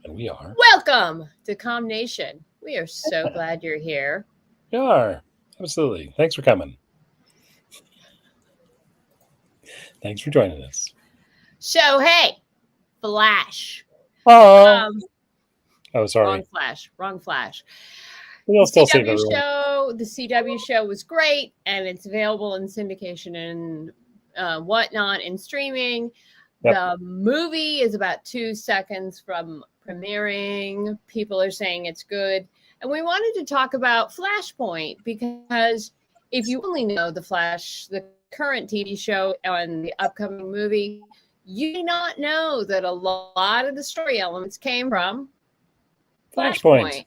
And we are. Welcome to Com Nation. We are so glad you're here. We are. Absolutely. Thanks for coming. Thanks for joining us. So, hey, Flash. Oh, Um, sorry. wrong Flash. We'll still save everyone. The CW show was great, and it's available in syndication and whatnot in streaming. Yep. The movie is about 2 seconds from premiering. People are saying it's good. And we wanted to talk about Flashpoint because if you only know the Flash, the current TV show and the upcoming movie, you may not know that a lot of the story elements came from Flashpoint,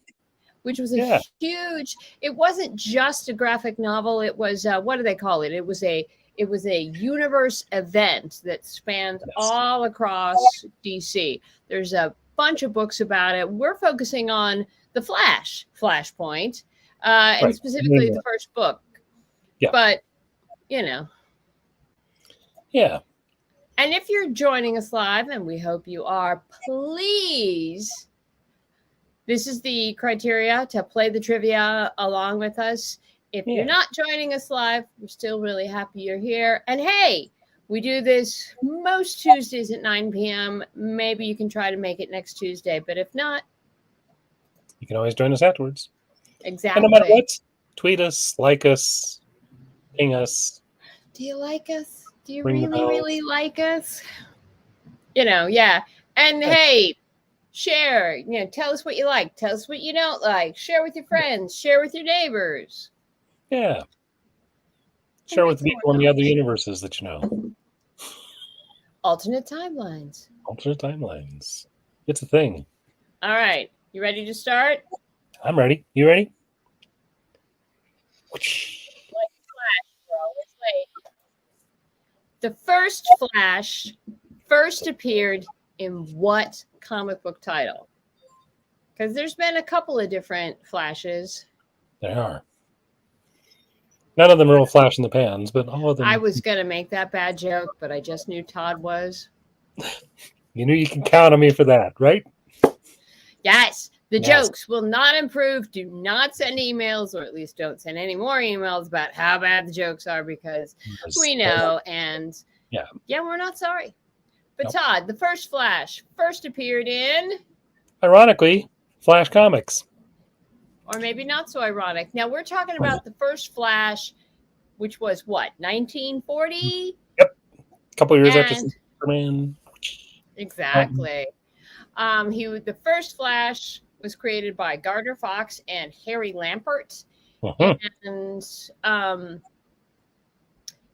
which was a huge. It wasn't just a graphic novel. It was what do they call it? It was a universe event that spanned all across DC. There's a bunch of books about it. We're focusing on the Flashpoint, and specifically the first book. Yeah. But you know. Yeah. And if you're joining us live, and we hope you are, please. This is the criteria to play the trivia along with us. If you're not joining us live, we're still really happy you're here. And hey, we do this most Tuesdays at 9 p.m. Maybe you can try to make it next Tuesday, but if not, you can always join us afterwards. Exactly. And no matter what, tweet us, like us, ping us. Do you like us? Do you really like us? Yeah. And hey, share, tell us what you like. Tell us what you don't like. Share with your friends. Share with your neighbors. Yeah. Share with the people in the other universes that you know. Alternate timelines. Alternate timelines. It's a thing. All right. You ready to start? I'm ready. You ready? Like Flash, we're always late. The first Flash first appeared in what comic book title? Because there's been a couple of different Flashes. There are. None of them are all flash in the pans, but all of them. I was going to make that bad joke, but I just knew Todd was. You knew you can count on me for that, right? Yes. The jokes will not improve. Do not send emails, or at least don't send any more emails about how bad the jokes are, because we know. And we're not sorry. But Todd, the first Flash first appeared in... Ironically, Flash Comics. Or maybe not so ironic. Now, we're talking about the first Flash, which was what, 1940? Yep. A couple of years after Superman. Exactly. The first Flash was created by Gardner Fox and Harry Lampert. And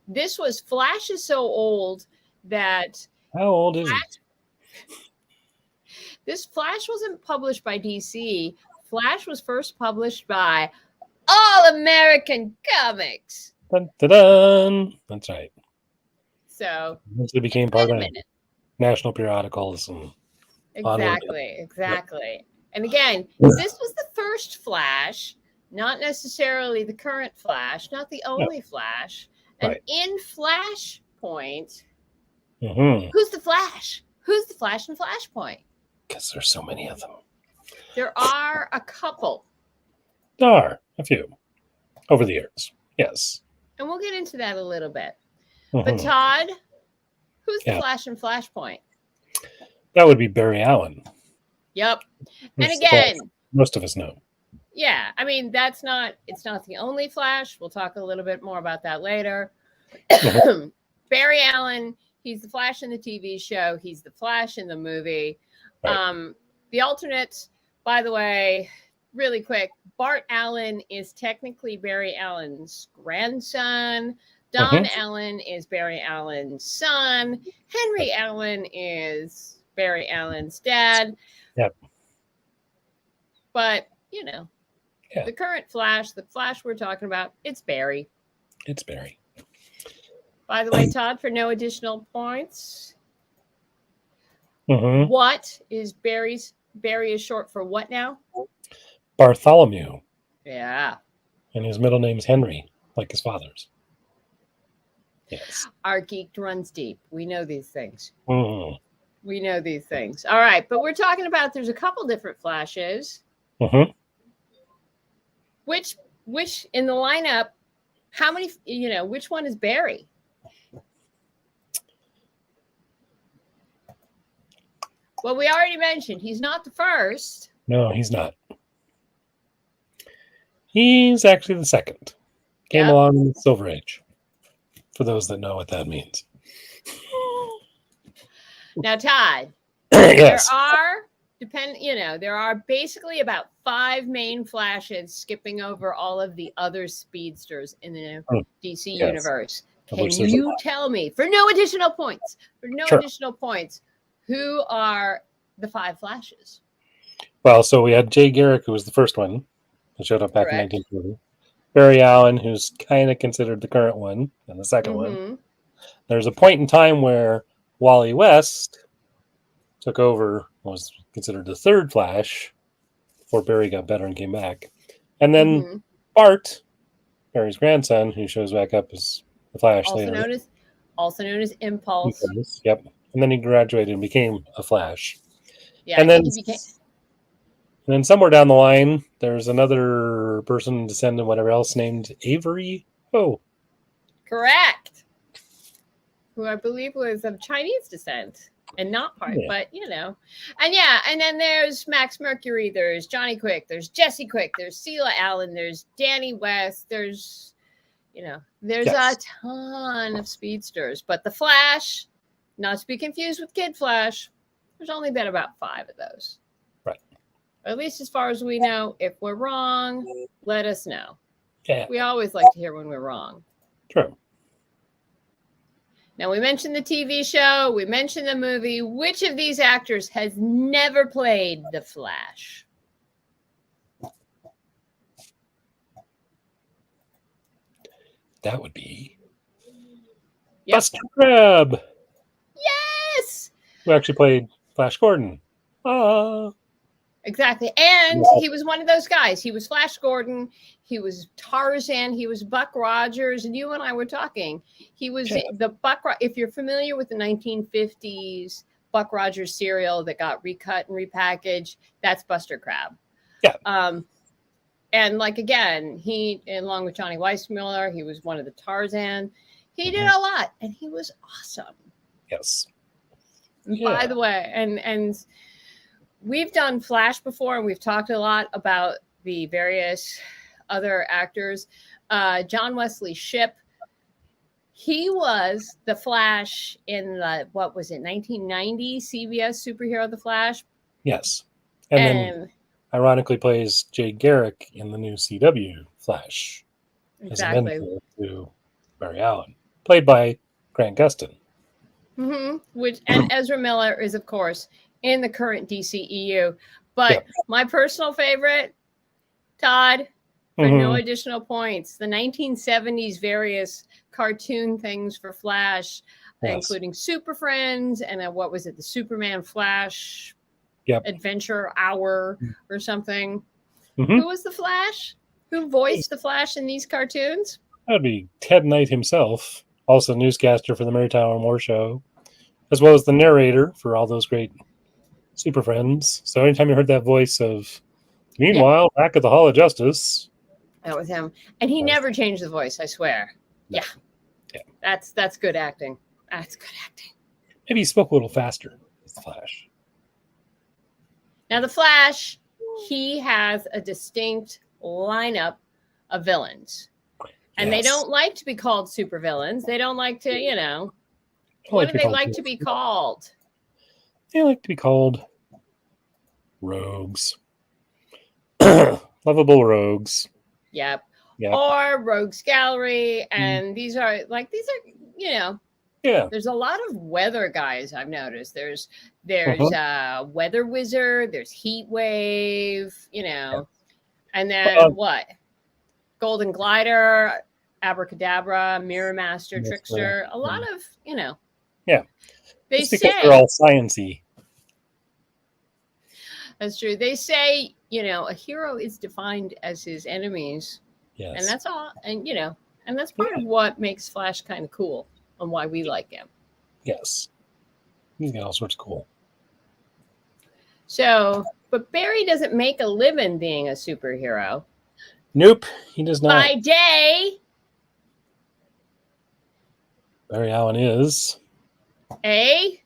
this was... Flash is so old that... How old is it? This Flash wasn't published by DC. Flash was first published by All American Comics. Dun, dun, dun. That's right. So it became part of national periodicals. And exactly. And again, this was the first Flash, not necessarily the current Flash, not the only Flash. And in Flashpoint, who's the Flash? Who's the Flash in Flashpoint? Because there's so many of them. There are a couple. There are a few over the years. Yes. And we'll get into that a little bit. But Todd, who's the Flash in Flashpoint? That would be Barry Allen. Yep. And again, most of us know. Yeah. I mean, it's not the only Flash. We'll talk a little bit more about that later. Barry Allen, he's the Flash in the TV show. He's the Flash in the movie. Right. The alternate, by the way, really quick, Bart Allen is technically Barry Allen's grandson. Don Allen is Barry Allen's son. Henry Allen is Barry Allen's dad. Yep. But, the current Flash, the Flash we're talking about, it's Barry. It's Barry. By the way, Todd, for no additional points, what is Barry is short for what now? Bartholomew. Yeah. And his middle name's Henry, like his father's. Yes. Our geek runs deep. We know these things. We know these things. All right, but we're talking about there's a couple different Flashes. Mm-hmm. Which in the lineup, how many, which one is Barry? Well, we already mentioned he's not the first. No, he's not. He's actually the second. Came along in the Silver Age, for those that know what that means. Now, Todd, Yes. there are basically about 5 main Flashes skipping over all of the other speedsters in the DC universe. Can you tell me, for no additional points, who are the 5 Flashes? Well, so we had Jay Garrick, who was the first one that showed up back in 1940. Barry Allen, who's kind of considered the current one, and the second one. There's a point in time where Wally West took over, was considered the third Flash, before Barry got better and came back. And then Bart, Barry's grandson, who shows back up as the Flash also known as Impulse. Yep. And then he graduated and became a Flash. Yeah, and then somewhere down the line, there's another person, descendant, whatever else, named Avery. Oh, correct. Who I believe was of Chinese descent and not part, but and then there's Max Mercury, there's Johnny Quick, there's Jesse Quick, there's Sheila Allen, there's Danny West, there's a ton of speedsters, but the Flash, not to be confused with Kid Flash, there's only been about 5 of those. Right. Or at least as far as we know. If we're wrong, let us know. Yeah. We always like to hear when we're wrong. True. Now, we mentioned the TV show. We mentioned the movie. Which of these actors has never played the Flash? That would be Buster Crabbe. Yes! Who actually played Flash Gordon. Exactly. And he was one of those guys. He was Flash Gordon. He was Tarzan. He was Buck Rogers. And you and I were talking. He was the Buck. If you're familiar with the 1950s Buck Rogers cereal that got recut and repackaged, that's Buster Crabbe. Yeah. And again, he, along with Johnny Weissmuller, he was one of the Tarzan. He did a lot, and he was awesome. Yes. By the way, and we've done Flash before, and we've talked a lot about the various other actors. John Wesley Shipp, he was the Flash in the, 1990 CBS superhero The Flash? Yes. And then ironically plays Jay Garrick in the new CW Flash. Exactly. As a mentor to Barry Allen, played by Grant Gustin. And Ezra Miller is, of course, in the current DCEU. But my personal favorite, Todd, for no additional points, the 1970s various cartoon things for Flash, including Super Friends and the Superman Flash Adventure Hour or something. Who was the Flash? Who voiced the Flash in these cartoons? That would be Ted Knight himself, also newscaster for the Mary Tyler Moore Show, as well as the narrator for all those great Super Friends. So anytime you heard that voice of, meanwhile, back at the Hall of Justice. That was him. And he never changed the voice, I swear. No. Yeah. That's good acting. That's good acting. Maybe he spoke a little faster as the Flash. Now, the Flash, he has a distinct lineup of villains. And they don't like to be called supervillains. They don't like to, what do they like to be called? They like to be called rogues. Lovable rogues. Yep. Or Rogues Gallery. And these are, there's a lot of weather guys I've noticed. There's Weather Wizard, there's Heat Wave, and then Golden Glider, Abracadabra, Mirror Master, Trickster, a lot of, Yeah. They Just because they're all sciencey. That's true. They say, a hero is defined as his enemies. Yes. And that's all. And, and that's part of what makes Flash kind of cool and why we like him. Yes. He's got all sorts of cool. So, but Barry doesn't make a living being a superhero. Nope, he does not. By day, Barry Allen is a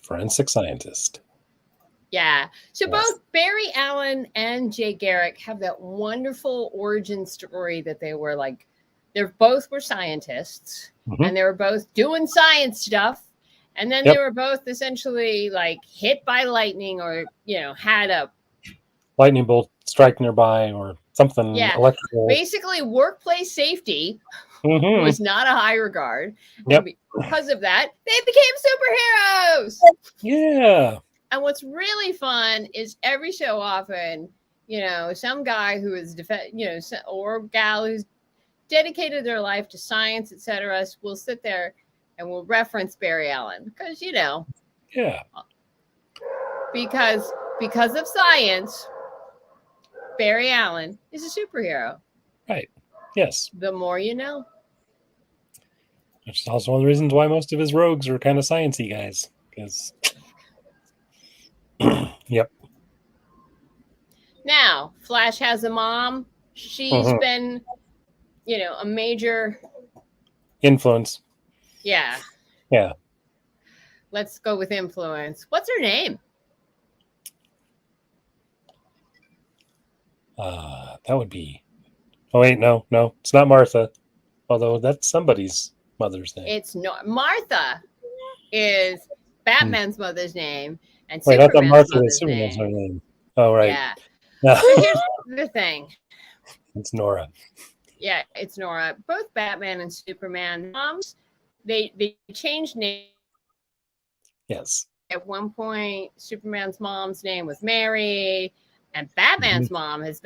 forensic scientist. Yeah. So Yes. both Barry Allen and Jay Garrick have that wonderful origin story that they were like, they both were scientists and they were both doing science stuff. And then they were both essentially like hit by lightning or, had a lightning bolt strike nearby or something electrical. Basically, workplace safety was not a high regard. And because of that, they became superheroes. Yeah. And what's really fun is every so often, some guy who is, or gal who's dedicated their life to science, etc., will sit there and will reference Barry Allen because, because of science, Barry Allen is a superhero. Right. Yes. The more you know. Which is also one of the reasons why most of his rogues are kind of sciencey guys. Because, yep. Now, Flash has a mom. She's been, a major influence. Yeah. Yeah. Let's go with influence. What's her name? That would be. Oh wait, no, it's not Martha. Although that's somebody's mother's name. It's not Martha. Is Batman's mother's name, and wait, Superman's I thought Martha was Superman's her name. Oh right. Yeah. So here's the thing. It's Nora. Yeah, it's Nora. Both Batman and Superman moms, they changed names. Yes. At one point, Superman's mom's name was Mary, and Batman's mom was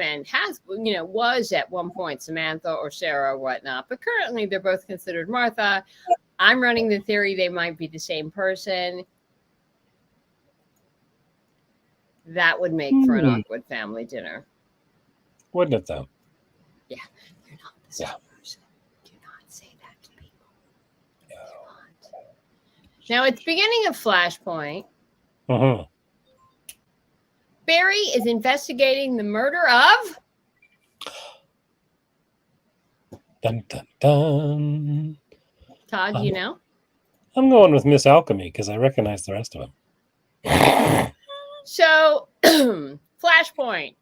at one point Samantha or Sarah or whatnot. But currently, they're both considered Martha. I'm running the theory they might be the same person. That would make for an awkward family dinner. Wouldn't it, though? Yeah. You're not the same person. Do not say that to people. No. Now, at the beginning of Flashpoint, Barry is investigating the murder of... Dun, dun, dun. Todd, do you know? I'm going with Miss Alchemy because I recognize the rest of them. So, Flashpoint.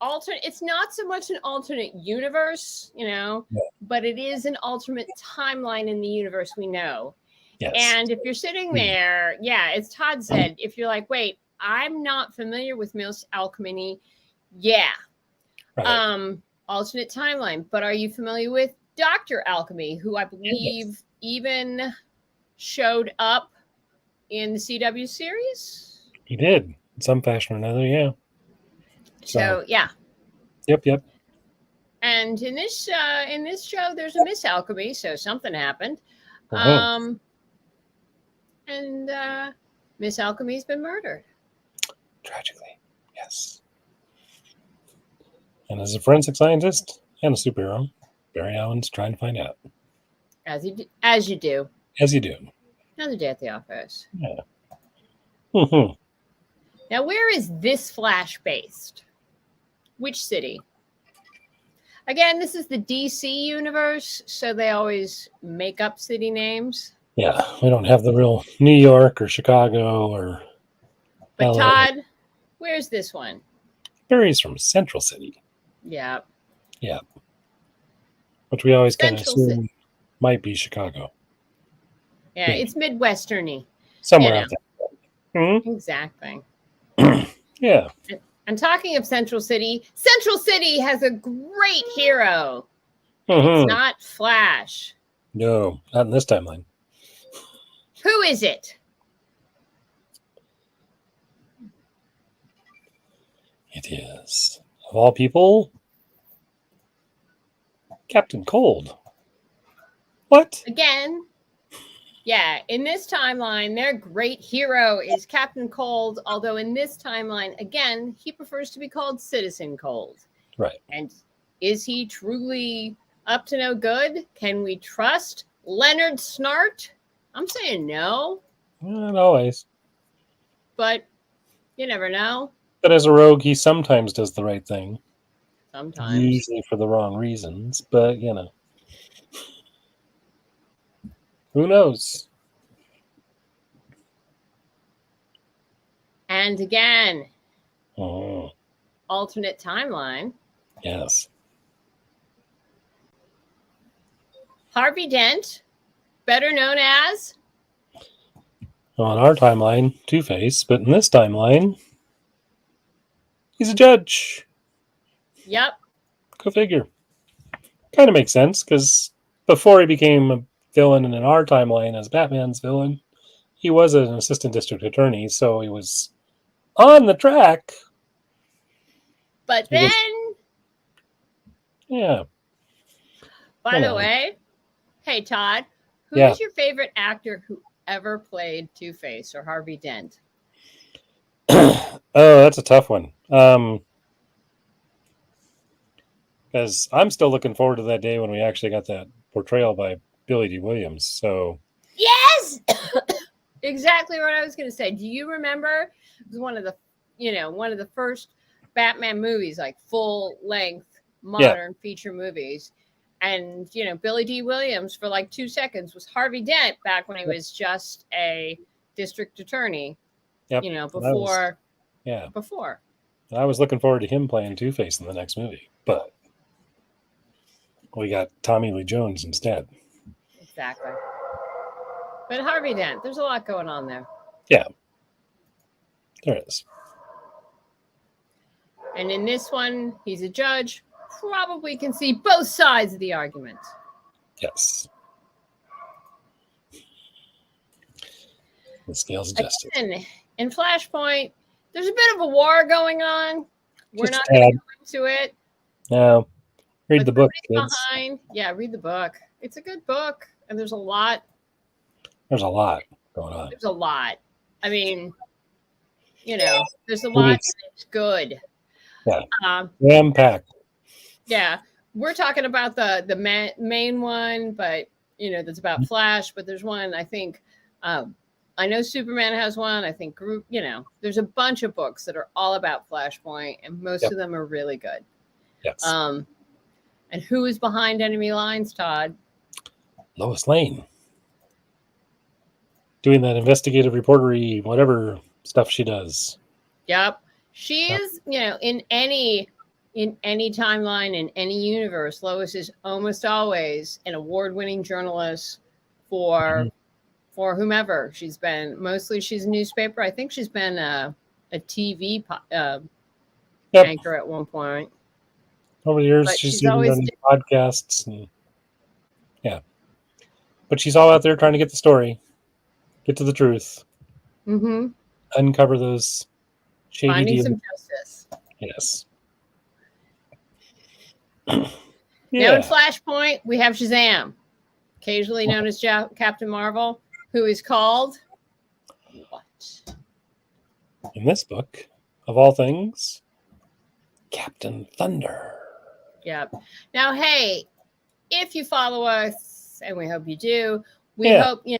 It's not so much an alternate universe, but it is an alternate timeline in the universe we know. Yes. And if you're sitting there, as Todd said, if you're like, wait, I'm not familiar with Miss Alchemy, right. Alternate timeline. But are you familiar with Dr. Alchemy, who I believe even showed up in the CW series? He did, in some fashion or another, yeah. So yeah. Yep. And in this show, there's a Miss Alchemy, so something happened. And Miss Alchemy's been murdered. Tragically, yes. And as a forensic scientist and a superhero, Barry Allen's trying to find out. As you do. As you do. Another day at the office. Yeah. Now, where is this Flash based? Which city? Again, this is the DC universe, so they always make up city names. Yeah, we don't have the real New York or Chicago or... But LA. Todd, where's this one? Barry's from Central City. Yeah. Yeah. Which we always kind of assume might be Chicago. Yeah, it's Midwestern-y. Somewhere out there. Exactly. Yeah. And talking of Central City has a great hero. It's not Flash. No, not in this timeline. Who is it? It is, of all people, Captain Cold. What? Again, in this timeline, their great hero is Captain Cold, although in this timeline, again, he prefers to be called Citizen Cold. Right. And is he truly up to no good? Can we trust Leonard Snart? I'm saying no. Not always. But you never know. But as a rogue, he sometimes does the right thing. Sometimes. Usually for the wrong reasons, but who knows? And again, Oh, alternate timeline. yes. Harvey Dent, better known as. Well, in our timeline, Two-Face, but in this timeline, he's a judge. Yep. Go figure. Kind of makes sense, because before he became a villain in our timeline as Batman's villain, he was an assistant district attorney, so he was on the track. But He then, was, yeah. by the way, hey Todd, who is your favorite actor who ever played Two-Face or Harvey Dent? Oh, that's a tough one. Because I'm still looking forward to that day when we actually got that portrayal by Billy D. Williams. So yes, exactly what I was going to say. Do you remember? It was one of the first Batman movies, like full length modern feature movies. And Billy D. Williams for like 2 seconds was Harvey Dent back when he was just a district attorney. Yep. Before. Before. I was looking forward to him playing Two-Face in the next movie, but we got Tommy Lee Jones instead. Exactly. But Harvey Dent, there's a lot going on there. Yeah, there is. And in this one, he's a judge, probably can see both sides of the argument. Yes. The scales of justice. Again, in Flashpoint, there's a bit of a war going on. We're not going to go into it. No. Read the book, kids. Yeah, read the book. It's a good book, and there's a lot. There's a lot going on. There's a lot. I mean, there's a lot that's good. Yeah. Jam-packed. Yeah. We're talking about the main one, but, that's about Flash. But there's one, I think, I know Superman has one. I think there's a bunch of books that are all about Flashpoint, and most of them are really good. Yes. And who is behind Enemy Lines, Todd? Lois Lane. Doing that investigative reportery, whatever stuff she does. Yep. She is, in any timeline, in any universe, Lois is almost always an award-winning journalist for whomever. She's a newspaper. I think she's been a TV anchor at one point. Over the years, she's always done podcasts. But she's all out there trying to get the story, get to the truth, uncover those shady finding deals. Some justice. Yes. Now in Flashpoint, we have Shazam, occasionally known as Captain Marvel, who is called what? In this book, of all things, Captain Thunder. Yep. Now, hey, if you follow us, and we hope you do, we hope we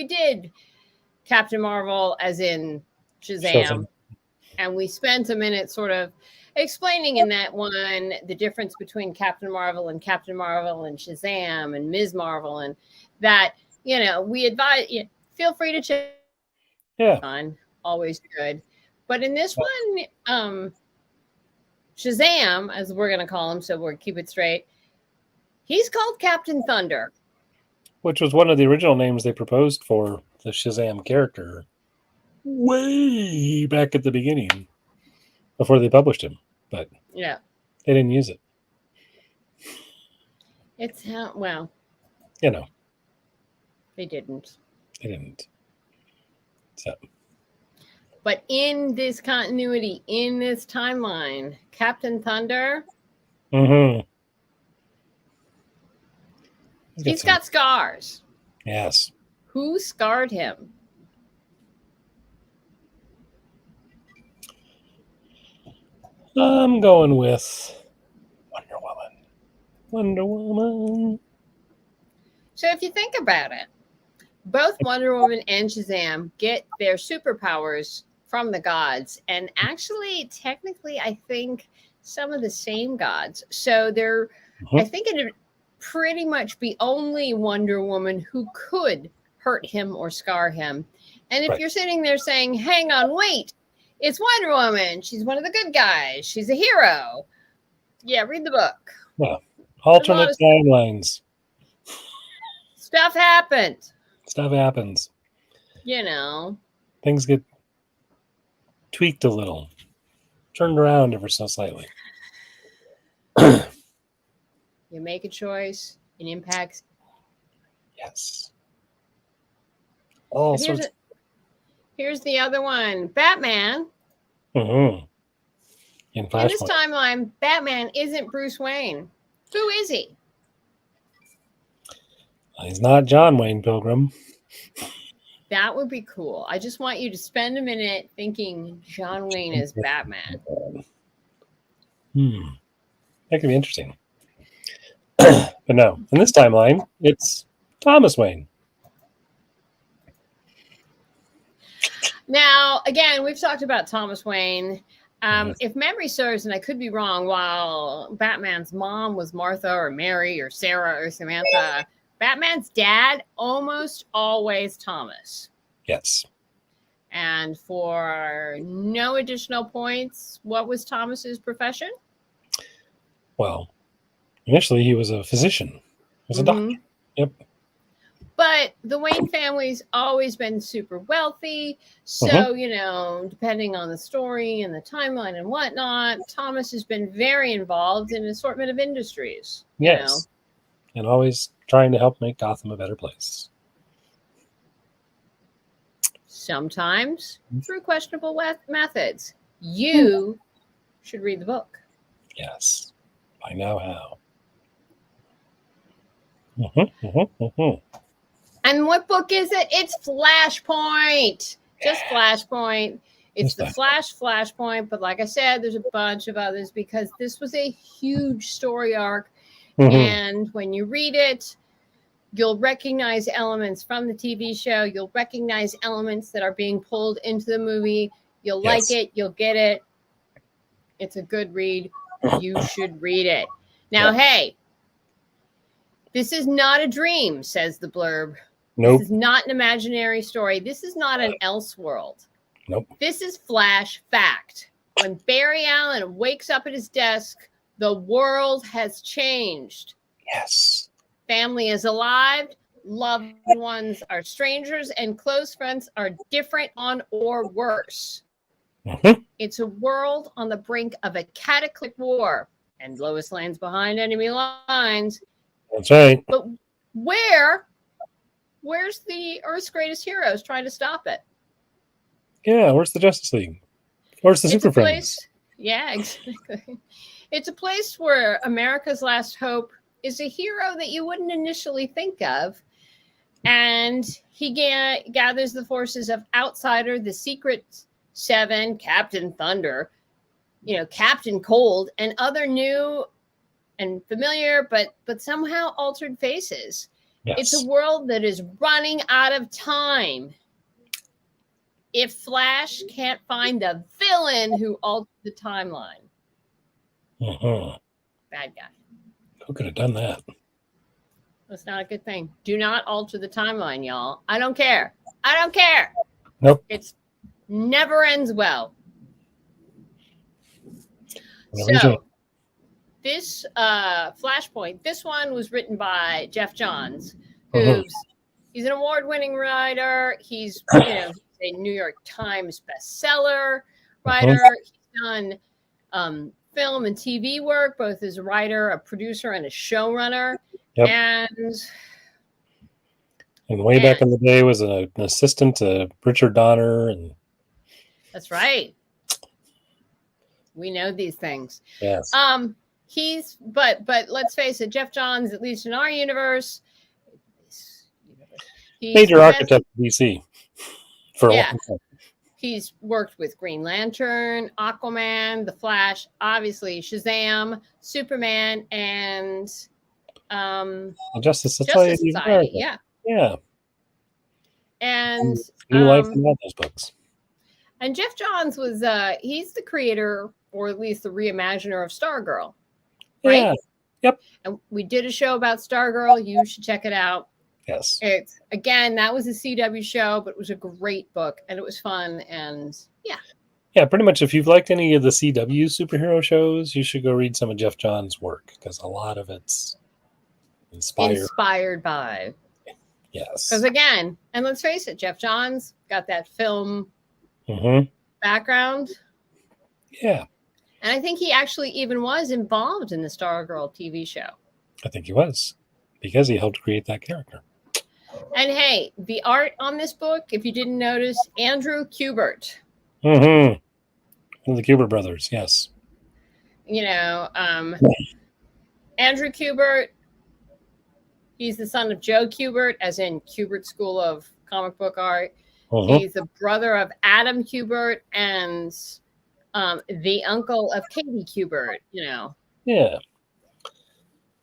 did Captain Marvel as in Shazam. And we spent a minute sort of explaining in that one the difference between Captain Marvel and Shazam and Ms. Marvel, and that we advise feel free to check on, always good. But in this one, Shazam, as we're going to call him, so we'll keep it straight, he's called Captain Thunder, which was one of the original names they proposed for the Shazam character way back at the beginning before they published him, but they didn't use it. It's they didn't. So, but in this continuity, in this timeline, Captain Thunder, he's got scars. Yes. Who scarred him? I'm going with Wonder Woman. So if you think about it, both Wonder Woman and Shazam get their superpowers from the gods, and actually, technically, I think some of the same gods. So they're, I think it'd pretty much be only Wonder Woman who could hurt him or scar him. And if you're sitting there saying, hang on, wait, it's Wonder Woman. She's one of the good guys. She's a hero. Yeah, read the book. Yeah. Alternate timelines. Stuff happened. Stuff happens. You know. Things get tweaked a little. Turned around ever so slightly. You make a choice, it impacts. Yes. All sorts. Here's the other one. Batman. In this timeline, Batman isn't Bruce Wayne. Who is he? He's not John Wayne Pilgrim. That would be cool. I just want you to spend a minute thinking John Wayne is Batman. That could be interesting. But no, in this timeline, it's Thomas Wayne. Now, again, we've talked about Thomas Wayne. If memory serves, and I could be wrong, while Batman's mom was Martha or Mary or Sarah or Samantha, Batman's dad almost always Thomas. Yes. And for no additional points, what was Thomas's profession? Well, initially he was a physician. He was a doctor. Yep. But the Wayne family's always been super wealthy. So, you know, depending on the story and the timeline and whatnot, Thomas has been very involved in an assortment of industries. Yes. You know? And always trying to help make Gotham a better place. Sometimes through questionable methods. You should read the book. Yes. I know how. And what book is it? It's Flashpoint. Just Flashpoint. It's the Flashpoint. But like I said, there's a bunch of others because this was a huge story arc. And when you read it, you'll recognize elements from the TV show. You'll recognize elements that are being pulled into the movie. You'll like it. You'll get it. It's a good read. You should read it. Now, hey, this is not a dream, says the blurb. Nope. This is not an imaginary story. This is not an Elseworld. Nope. This is Flash fact. When Barry Allen wakes up at his desk, the world has changed. Yes. Family is alive. Loved ones are strangers, and close friends are different on or worse. It's a world on the brink of a cataclysmic war, and Lois Lane's behind enemy lines. That's right. But where's the Earth's greatest heroes trying to stop it? Yeah, where's the Justice League? Where's the Super Friends? Yeah, exactly. It's a place where America's last hope is a hero that you wouldn't initially think of. And he gathers the forces of Outsider, the Secret Seven, Captain Thunder, Captain Cold, and other new and familiar, but somehow altered faces. Yes. It's a world that is running out of time. If Flash can't find the villain who altered the timeline. Bad guy. Who could have done that? That's not a good thing. Do not alter the timeline, y'all. I don't care. I don't care. Nope. It's never ends well. So this Flashpoint, this one was written by Jeff Johns, he's an award-winning writer. He's a New York Times bestseller writer. He's done film and TV work, both as a writer, a producer, and a showrunner. Yep. And way back in the day was an assistant to Richard Donner. And that's right. We know these things. Yes. But let's face it, Jeff Johns, at least in our universe, he's major architect of DC for a long time. He's worked with Green Lantern, Aquaman, The Flash, obviously Shazam, Superman, and Justice Society. Yeah. And New life in all those books. And Jeff Johns was he's the creator, or at least the reimaginer of Stargirl. Right? Yeah. Yep. And we did a show about Stargirl. You should check it out. Yes. It's again, that was a CW show, but it was a great book and it was fun. And yeah. Yeah, pretty much if you've liked any of the CW superhero shows, you should go read some of Jeff Johns' work because a lot of it's inspired by. Yes. Because again, and let's face it, Jeff Johns got that film background. Yeah. And I think he actually even was involved in the Stargirl TV show. I think he was, because he helped create that character. And hey, the art on this book, if you didn't notice, Andrew Kubert. One of the Kubert brothers, yes. You know, Andrew Kubert, he's the son of Joe Kubert, as in Kubert School of Comic Book Art. He's the brother of Adam Kubert and the uncle of Katie Kubert, you know. Yeah.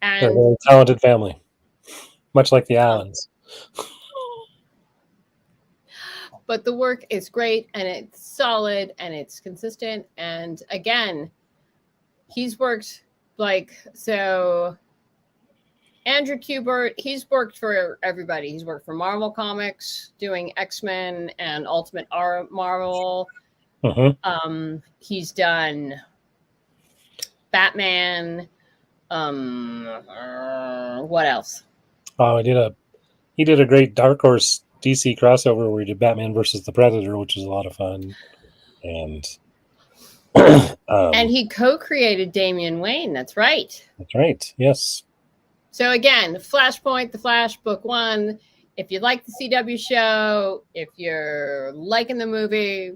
And they're a very talented family, much like the Allens. But the work is great, and it's solid, and it's consistent. And again, he's worked so Andrew Kubert, he's worked for everybody. He's worked for Marvel Comics, doing X-Men and Ultimate Marvel. He's done Batman. What else? Oh, he did a great Dark Horse DC crossover where he did Batman versus the Predator, which was a lot of fun. And and he co-created Damian Wayne. That's right. That's right. Yes. So again, Flashpoint, The Flash, Book 1. If you like the CW show, if you're liking the movie,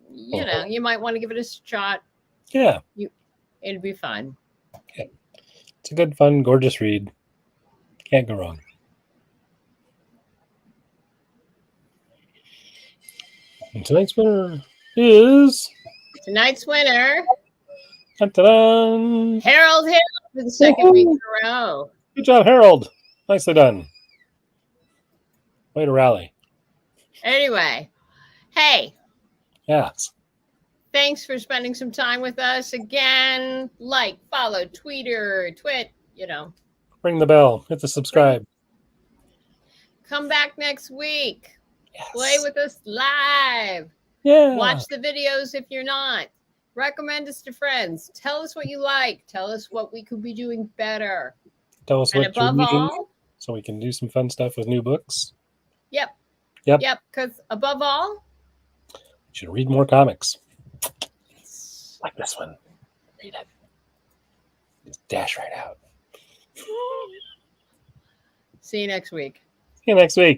you know, you might want to give it a shot. Yeah. It'd be fun. Yeah. It's a good, fun, gorgeous read. Can't go wrong. And tonight's winner is... Tonight's winner... Dun-dun-dun. Harold Hill for the second week in a row. Good job, Harold. Nicely done. Way to rally. Anyway, hey. Yes. Thanks for spending some time with us. Again, like, follow, tweet, you know. Ring the bell. Hit the subscribe. Come back next week. Yes. Play with us live. Yeah. Watch the videos if you're not. Recommend us to friends. Tell us what you like. Tell us what we could be doing better. Tell us what you're reading, all, so we can do some fun stuff with new books. Yep. Because above all, you should read more comics. Like this one. Read it. Just dash right out. See you next week. See you next week.